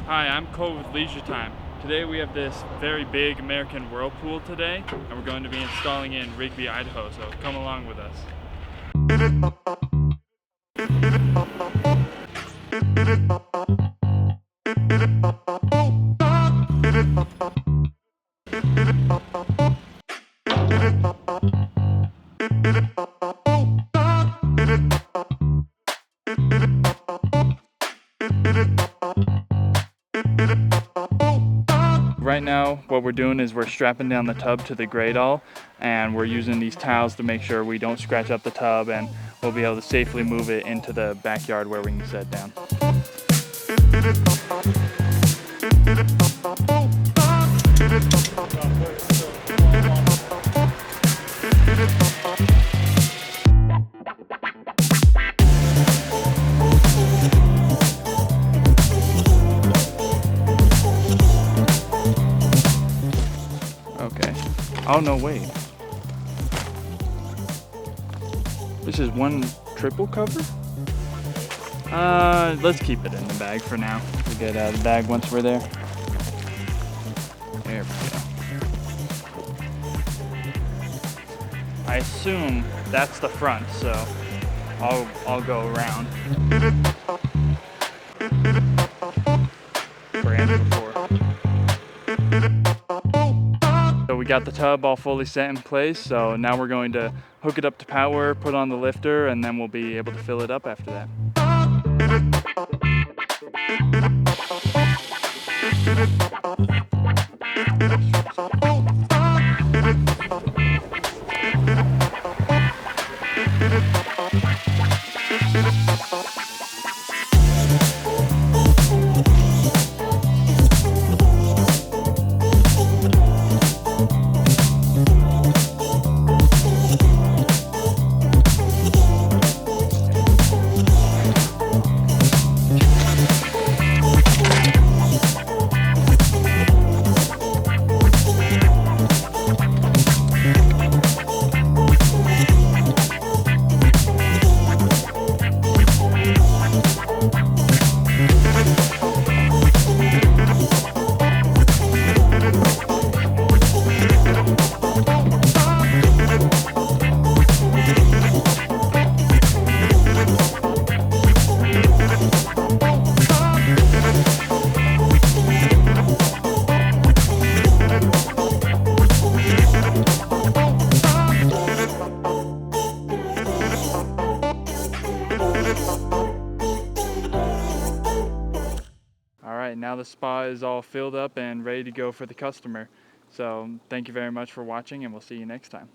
Hi, I'm Cole with Leisure Time. Today we have this very big American Whirlpool today, and we're going to be installing it in Rigby, Idaho, so come along with us. Right now, what we're doing is we're strapping down the tub to the grate all, and we're using these towels to make sure we don't scratch up the tub, and we'll be able to safely move it into the backyard where we can set down. Okay. Oh no, wait. This is one triple cover? Let's keep it in the bag for now. We'll get out of the bag once we're there. There we go. I assume that's the front, so I'll go around. Brand before. So we got the tub all fully set in place, so now we're going to hook it up to power, put on the lifter, and then we'll be able to fill it up after that. Alright, now the spa is all filled up and ready to go for the customer. So thank you very much for watching, and we'll see you next time.